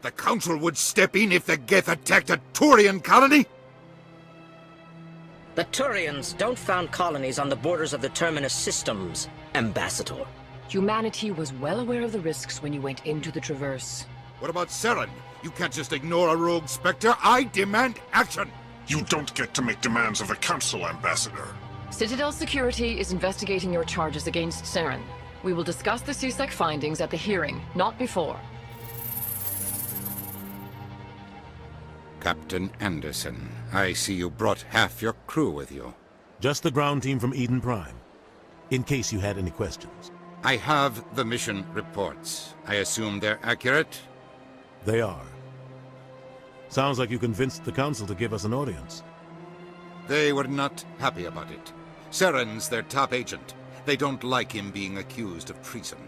The Council would step in if the Geth attacked a Turian colony? The Turians don't found colonies on the borders of the Terminus systems, Ambassador. Humanity was well aware of the risks when you went into the Traverse. What about Saren? You can't just ignore a rogue Spectre. I demand action! You don't get to make demands of the Council, Ambassador. Citadel Security is investigating your charges against Saren. We will discuss the CSEC findings at the hearing, not before. Captain Anderson, I see you brought half your crew with you. Just the ground team from Eden Prime, in case you had any questions. I have the mission reports. I assume they're accurate? They are. Sounds like you convinced the Council to give us an audience. They were not happy about it. Saren's their top agent. They don't like him being accused of treason.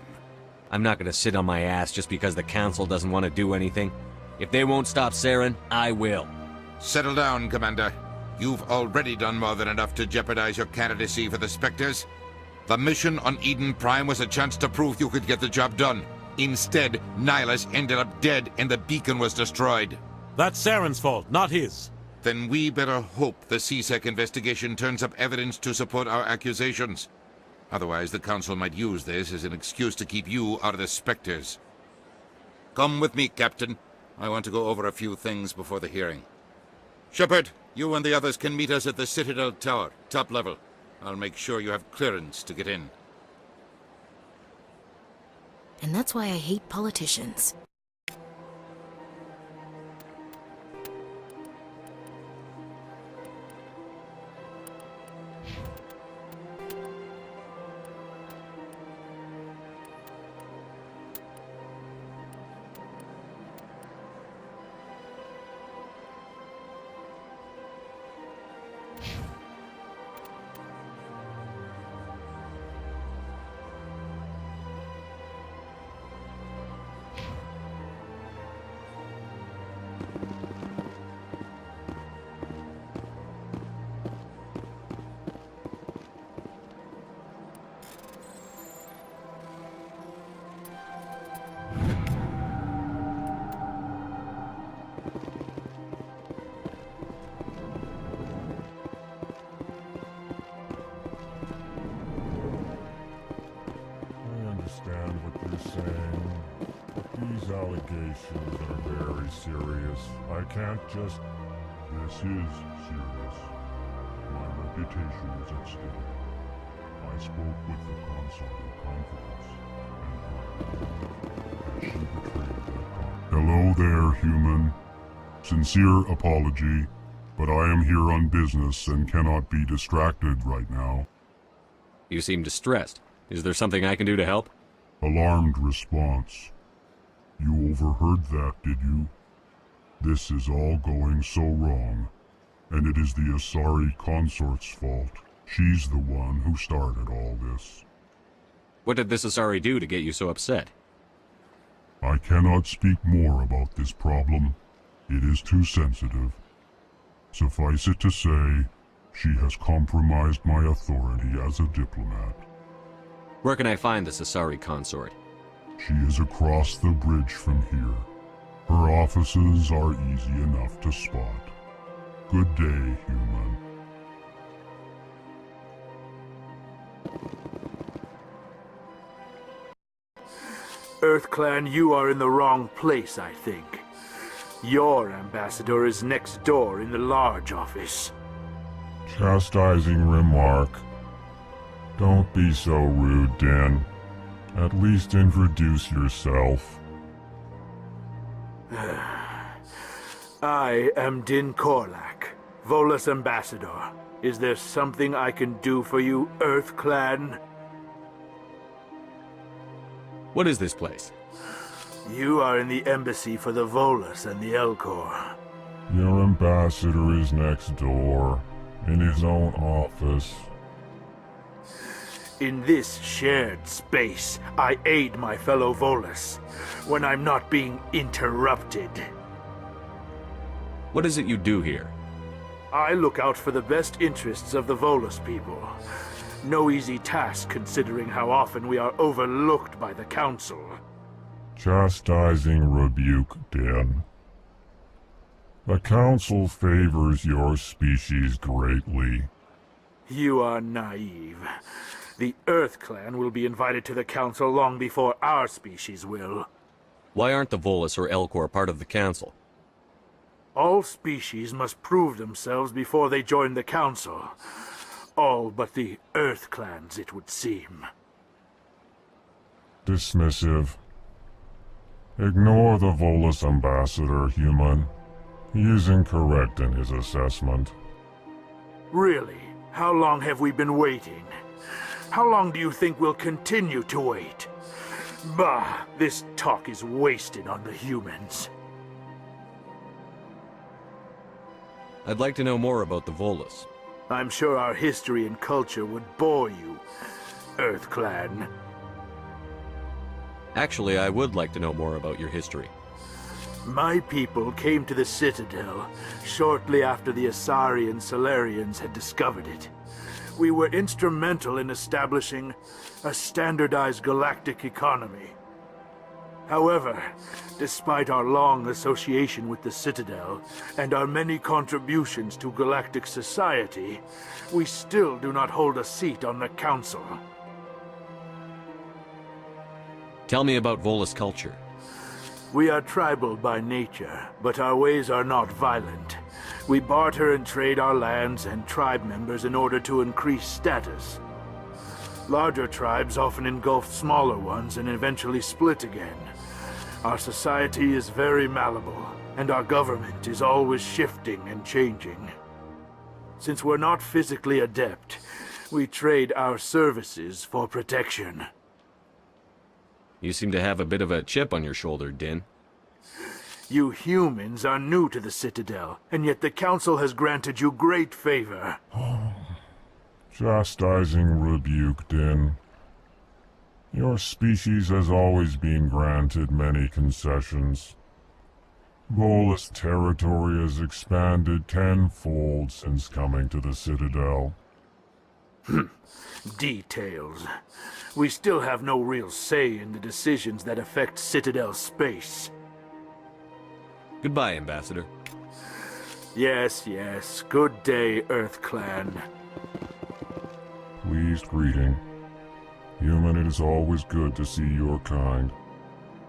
I'm not gonna sit on my ass just because the Council doesn't want to do anything. If they won't stop Saren, I will. Settle down, Commander. You've already done more than enough to jeopardize your candidacy for the Spectres. The mission on Eden Prime was a chance to prove you could get the job done. Instead, Nihilus ended up dead and the beacon was destroyed. That's Saren's fault, not his. Then we better hope the CSEC investigation turns up evidence to support our accusations. Otherwise, the Council might use this as an excuse to keep you out of the Spectres. Come with me, Captain. I want to go over a few things before the hearing. Shepard, you and the others can meet us at the Citadel Tower, top level. I'll make sure you have clearance to get in. And that's why I hate politicians. Understand what you're saying, but these allegations are very serious. I can't just... This is serious. My reputation is at stake. I spoke with the console in confidence, and she betrayed that confidence. Hello there, human. Sincere apology, but I am here on business and cannot be distracted right now. You seem distressed. Is there something I can do to help? Alarmed response. You overheard that, did you? This is all going so wrong, and it is the Asari consort's fault. She's the one who started all this. What did this Asari do to get you so upset? I cannot speak more about this problem. It is too sensitive. Suffice it to say, she has compromised my authority as a diplomat. Where can I find this Asari consort? She is across the bridge from here. Her offices are easy enough to spot. Good day, human. EarthClan, you are in the wrong place, I think. Your ambassador is next door in the large office. Chastising remark. Don't be so rude, Din. At least introduce yourself. I am Din Korlak, Volus ambassador. Is there something I can do for you, EarthClan? What is this place? You are in the embassy for the Volus and the Elcor. Your ambassador is next door, in his own office. In this shared space, I aid my fellow Volus when I'm not being interrupted. What is it you do here? I look out for the best interests of the Volus people. No easy task considering how often we are overlooked by the Council. Chastising rebuke, Din. The Council favors your species greatly. You are naive. The Earth Clan will be invited to the Council long before our species will. Why aren't the Volus or Elcor part of the Council? All species must prove themselves before they join the Council. All but the Earth Clans, it would seem. Dismissive. Ignore the Volus ambassador, human. He is incorrect in his assessment. Really? How long have we been waiting? How long do you think we'll continue to wait? Bah, this talk is wasted on the humans. I'd like to know more about the Volus. I'm sure our history and culture would bore you, Earth Clan. Actually, I would like to know more about your history. My people came to the Citadel shortly after the Asari and Solarians had discovered it. We were instrumental in establishing a standardized galactic economy. However, despite our long association with the Citadel and our many contributions to galactic society, we still do not hold a seat on the Council. Tell me about Volus culture. We are tribal by nature, but our ways are not violent. We barter and trade our lands and tribe members in order to increase status. Larger tribes often engulf smaller ones and eventually split again. Our society is very malleable, and our government is always shifting and changing. Since we're not physically adept, we trade our services for protection. You seem to have a bit of a chip on your shoulder, Din. You humans are new to the Citadel, and yet the Council has granted you great favor. Chastising rebuke, Din. Your species has always been granted many concessions. Volus territory has expanded tenfold since coming to the Citadel. Details. We still have no real say in the decisions that affect Citadel space. Goodbye, Ambassador. Yes, yes. Good day, Earth Clan. Pleased greeting. Human, it is always good to see your kind.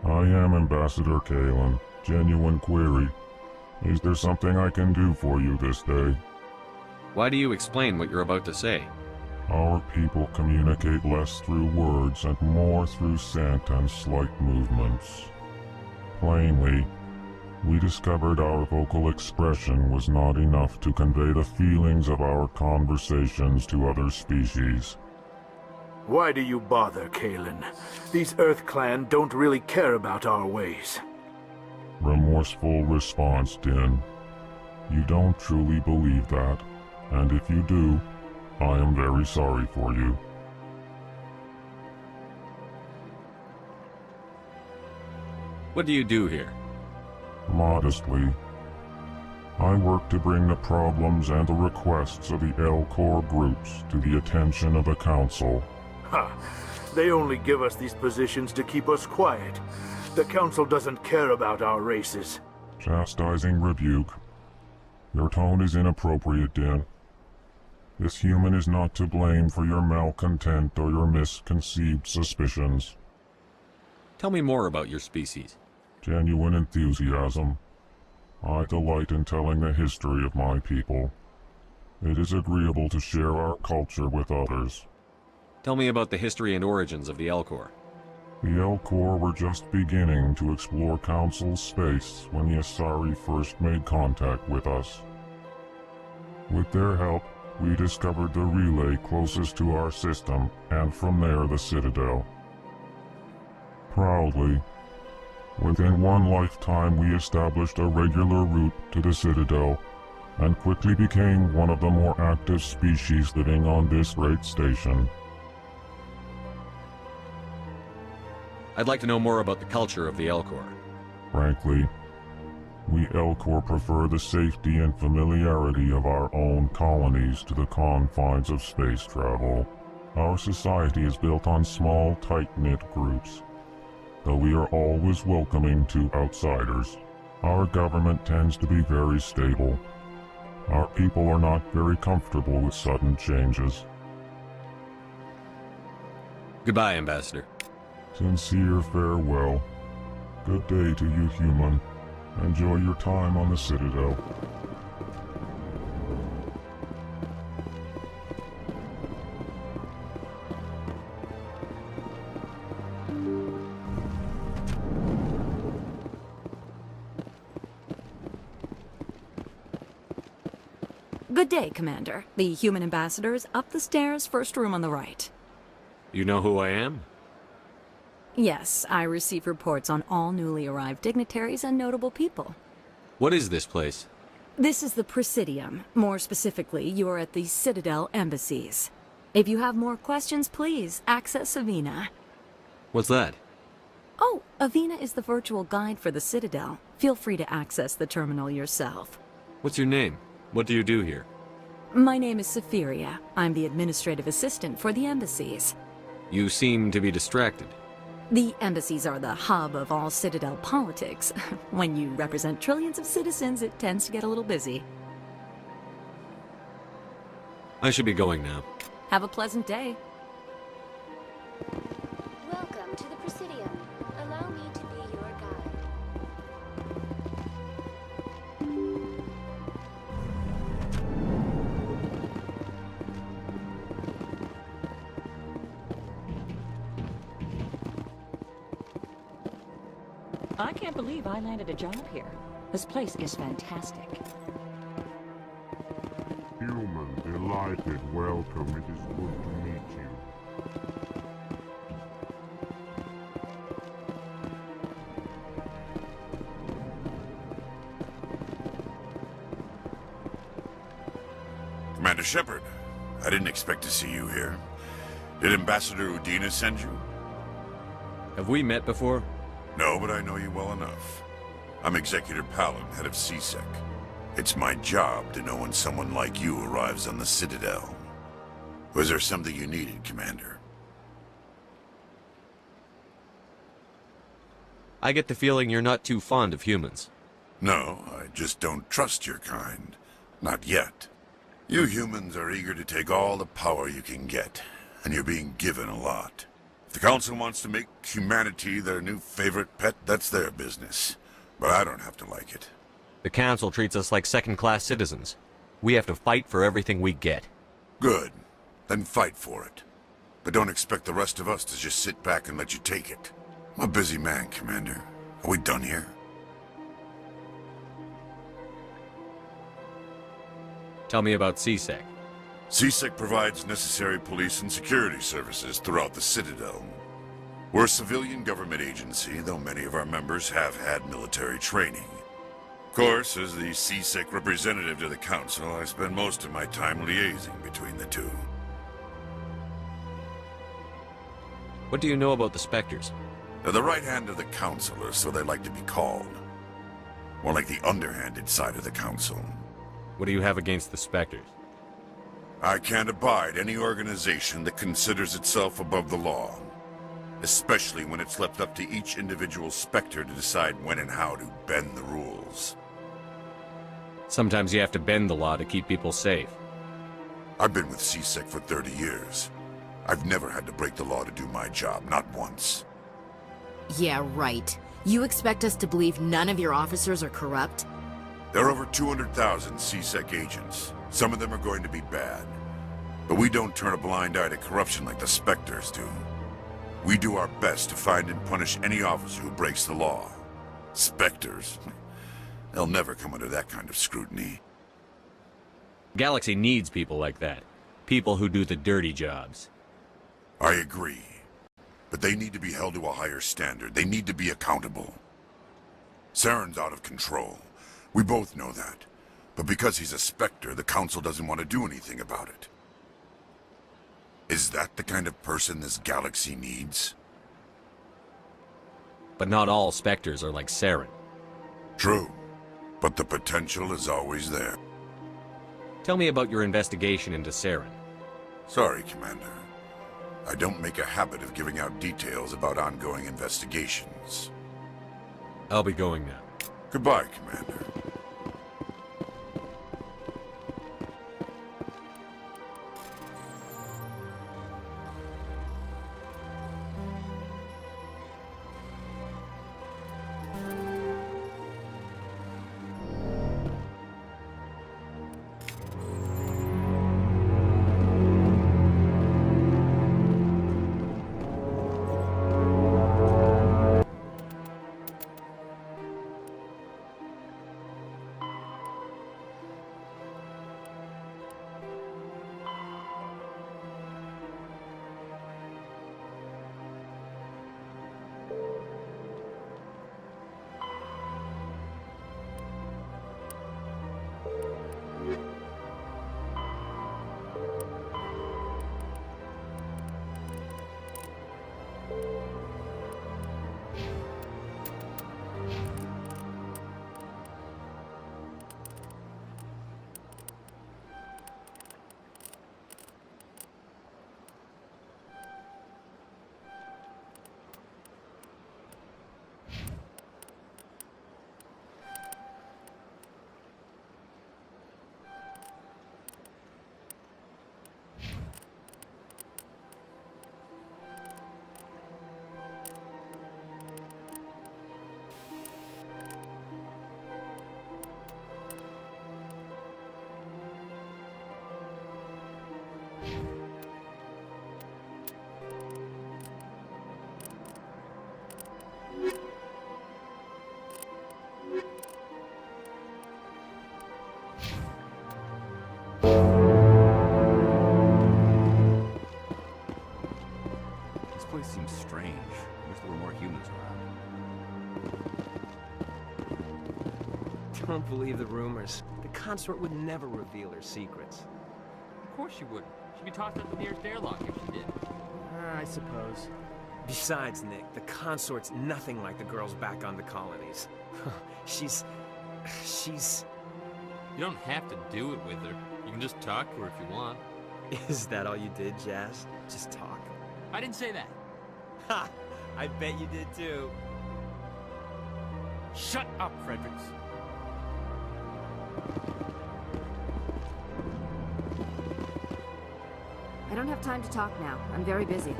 I am Ambassador Kalen. Genuine query. Is there something I can do for you this day? Why do you explain what you're about to say? Our people communicate less through words and more through scent and slight movements. Plainly, we discovered our vocal expression was not enough to convey the feelings of our conversations to other species. Why do you bother, Kalen? These Earth Clan don't really care about our ways. Remorseful response, Din. You don't truly believe that, and if you do, I am very sorry for you. What do you do here? Modestly, I work to bring the problems and the requests of the Elcor groups to the attention of the Council. Ha! They only give us these positions to keep us quiet. The Council doesn't care about our races. Chastising rebuke. Your tone is inappropriate, Din. This human is not to blame for your malcontent or your misconceived suspicions. Tell me more about your species. Genuine enthusiasm. I delight in telling the history of my people. It is agreeable to share our culture with others. Tell me about the history and origins of the Elcor. The Elcor were just beginning to explore Council space when the Asari first made contact with us. With their help, we discovered the relay closest to our system, and from there the Citadel. Proudly, within one lifetime we established a regular route to the Citadel, and quickly became one of the more active species living on this great station. I'd like to know more about the culture of the Elcor. Frankly, we Elcor prefer the safety and familiarity of our own colonies to the confines of space travel. Our society is built on small, tight-knit groups. though we are always welcoming to outsiders. Our government tends to be very stable. Our people are not very comfortable with sudden changes. Goodbye, Ambassador. Sincere farewell. Good day to you, human. Enjoy your time on the Citadel. Good day, Commander. The human ambassador is up the stairs, first room on the right. You know who I am? Yes, I receive reports on all newly arrived dignitaries and notable people. What is this place? This is the Presidium. More specifically, you are at the Citadel embassies. If you have more questions, please access Avina. What's that? Oh, Avina is the virtual guide for the Citadel. Feel free to access the terminal yourself. What's your name? What do you do here? My name is Safiria. I'm the administrative assistant for the embassies. You seem to be distracted. The embassies are the hub of all Citadel politics. When you represent trillions of citizens, it tends to get a little busy. I should be going now. Have a pleasant day. Welcome to the Presidium. Allow me to be your guide. I can't believe I landed a job here. This place is fantastic. Human, delighted, welcome. It is good to meet you. Commander Shepard, I didn't expect to see you here. Did Ambassador Udina send you? Have we met before? No, but I know you well enough. I'm Executor Palin, head of CSEC. It's my job to know when someone like you arrives on the Citadel. Was there something you needed, Commander? I get the feeling you're not too fond of humans. No, I just don't trust your kind. Not yet. You humans are eager to take all the power you can get, and you're being given a lot. If the Council wants to make humanity their new favorite pet, that's their business. But I don't have to like it. The Council treats us like second-class citizens. We have to fight for everything we get. Good. Then fight for it. But don't expect the rest of us to just sit back and let you take it. I'm a busy man, Commander. Are we done here? Tell me about CSEC. CSEC provides necessary police and security services throughout the Citadel. We're a civilian government agency, though many of our members have had military training. Of course, as the CSEC representative to the Council, I spend most of my time liaising between the two. What do you know about the Spectres? They're the right hand of the Council, or so they like to be called. More like the underhanded side of the Council. What do you have against the Spectres? I can't abide any organization that considers itself above the law. Especially when it's left up to each individual Spectre to decide when and how to bend the rules. Sometimes you have to bend the law to keep people safe. I've been with CSEC for 30 years. I've never had to break the law to do my job, not once. Yeah, right. You expect us to believe none of your officers are corrupt? There are over 200,000 CSEC agents. Some of them are going to be bad. But we don't turn a blind eye to corruption like the Spectres do. We do our best to find and punish any officer who breaks the law. Spectres? They'll never come under that kind of scrutiny. Galaxy needs people like that. People who do the dirty jobs. I agree. But they need to be held to a higher standard. They need to be accountable. Saren's out of control. We both know that. But because he's a Spectre, the Council doesn't want to do anything about it. Is that the kind of person this galaxy needs? But not all Spectres are like Saren. True. But the potential is always there. Tell me about your investigation into Saren. Sorry, Commander. I don't make a habit of giving out details about ongoing investigations. I'll be going now. Goodbye, Commander. This place seems strange. I wish there were more humans around. Don't believe the rumors. The consort would never reveal her secrets. Of course she wouldn't. She'd be tossed out the nearest airlock if she did. I suppose. Besides, Nick, the consort's nothing like the girls back on the colonies. she's... You don't have to do it with her. You can just talk to her if you want. Is that all you did, Jazz? Just talk? I didn't say that. Ha! I bet you did too. Shut up, Fredericks. I don't have time to talk now. I'm very busy.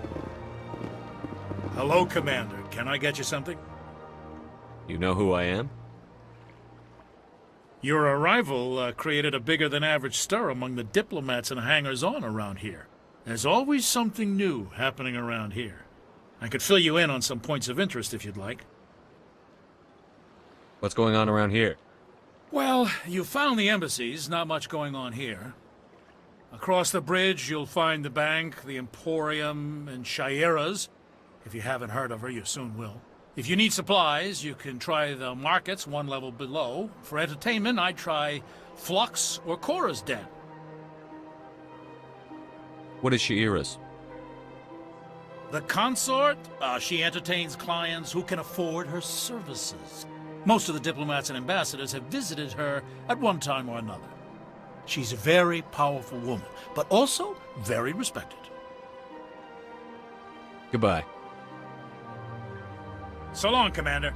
Hello, Commander. Can I get you something? You know who I am? Your arrival created a bigger-than-average stir among the diplomats and hangers-on around here. There's always something new happening around here. I could fill you in on some points of interest if you'd like. What's going on around here? Well, you found the embassies, not much going on here. Across the bridge, you'll find the bank, the Emporium, and Shaira's. If you haven't heard of her, you soon will. If you need supplies, you can try the markets one level below. For entertainment, I'd try Flux or Cora's Den. What is Shaira's? The consort? She entertains clients who can afford her services. Most of the diplomats and ambassadors have visited her at one time or another. She's a very powerful woman, but also very respected. Goodbye. So long, Commander.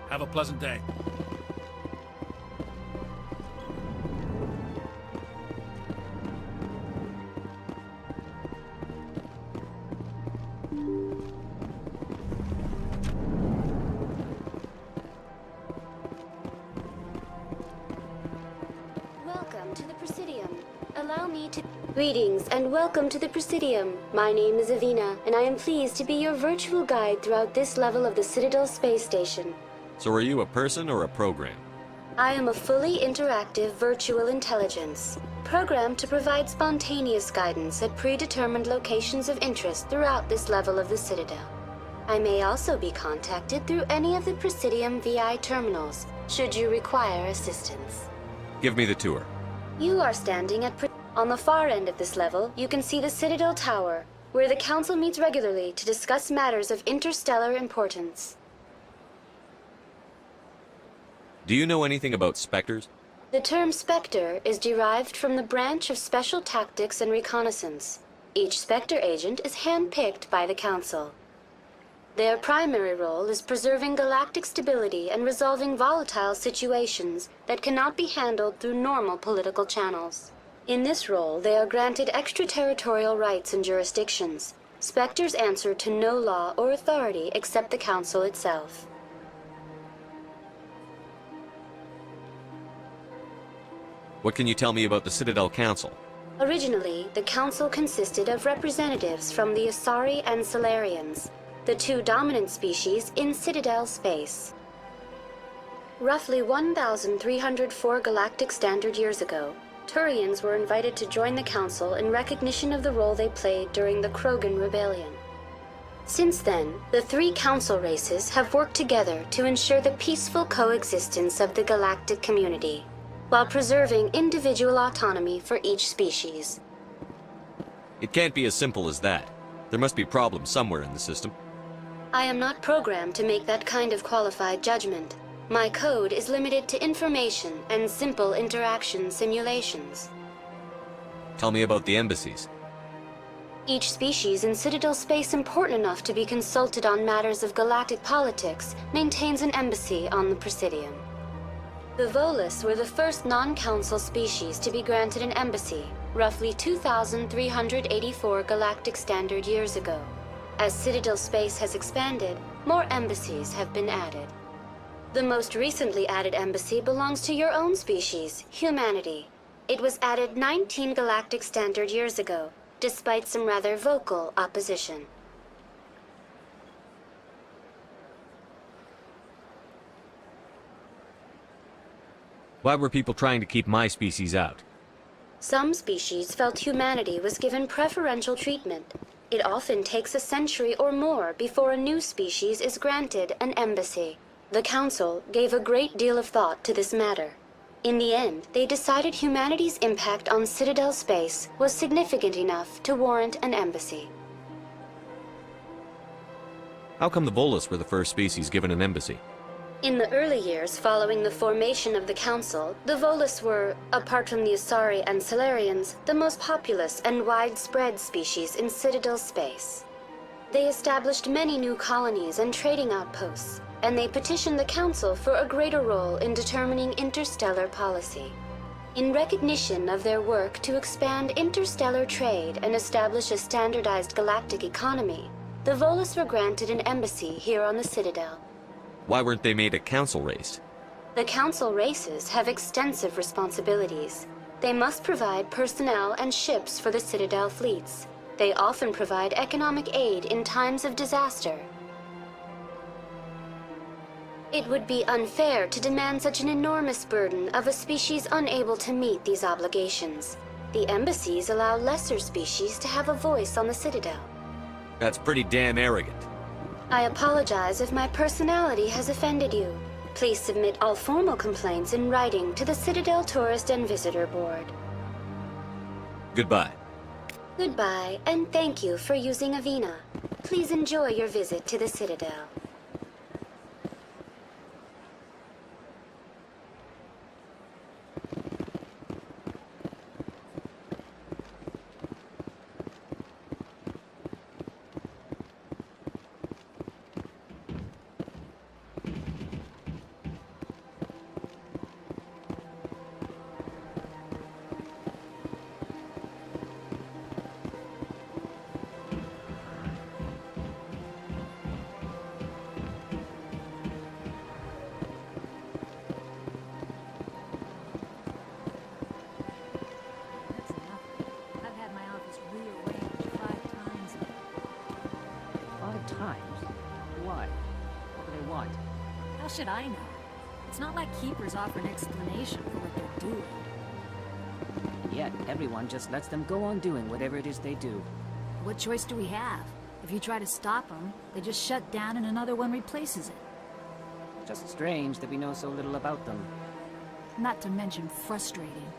Have a pleasant day. Welcome to the Presidium. Allow me to... Greetings and welcome to the Presidium. My name is Avina, and I am pleased to be your virtual guide throughout this level of the Citadel space station. So are you a person or a program? I am a fully interactive virtual intelligence, programmed to provide spontaneous guidance at predetermined locations of interest throughout this level of the Citadel. I may also be contacted through any of the Presidium VI terminals, should you require assistance. Give me the tour. You are standing at... On the far end of this level, you can see the Citadel Tower, where the Council meets regularly to discuss matters of interstellar importance. Do you know anything about Spectres? The term Spectre is derived from the branch of Special Tactics and Reconnaissance. Each Spectre agent is handpicked by the Council. Their primary role is preserving galactic stability and resolving volatile situations that cannot be handled through normal political channels. In this role, they are granted extraterritorial rights and jurisdictions. Spectres answer to no law or authority except the Council itself. What can you tell me about the Citadel Council? Originally, the Council consisted of representatives from the Asari and Solarians, the two dominant species in Citadel space. Roughly 1,304 galactic standard years ago, Turians were invited to join the Council in recognition of the role they played during the Krogan Rebellion. Since then, the three Council races have worked together to ensure the peaceful coexistence of the galactic community, while preserving individual autonomy for each species. It can't be as simple as that. There must be problems somewhere in the system. I am not programmed to make that kind of qualified judgment. My code is limited to information and simple interaction simulations. Tell me about the embassies. Each species in Citadel space important enough to be consulted on matters of galactic politics maintains an embassy on the Presidium. The Volus were the first non-council species to be granted an embassy, roughly 2,384 galactic standard years ago. As Citadel space has expanded, more embassies have been added. The most recently added embassy belongs to your own species, humanity. It was added 19 galactic standard years ago, despite some rather vocal opposition. Why were people trying to keep my species out? Some species felt humanity was given preferential treatment. It often takes a century or more before a new species is granted an embassy. The Council gave a great deal of thought to this matter. In the end, they decided humanity's impact on Citadel space was significant enough to warrant an embassy. How come the Volus were the first species given an embassy? In the early years following the formation of the Council, the Volus were, apart from the Asari and Solarians, the most populous and widespread species in Citadel space. They established many new colonies and trading outposts, and they petitioned the Council for a greater role in determining interstellar policy. In recognition of their work to expand interstellar trade and establish a standardized galactic economy, the Volus were granted an embassy here on the Citadel. Why weren't they made a council race? The Council races have extensive responsibilities. They must provide personnel and ships for the Citadel fleets. They often provide economic aid in times of disaster. It would be unfair to demand such an enormous burden of a species unable to meet these obligations. The embassies allow lesser species to have a voice on the Citadel. That's pretty damn arrogant. I apologize if my personality has offended you. Please submit all formal complaints in writing to the Citadel Tourist and Visitor Board. Goodbye. Goodbye, and thank you for using Avina. Please enjoy your visit to the Citadel. How should I know? It's not like Keepers offer an explanation for what they're doing. Yet, everyone just lets them go on doing whatever it is they do. What choice do we have? If you try to stop them, they just shut down and another one replaces it. Just strange that we know so little about them. Not to mention frustrating.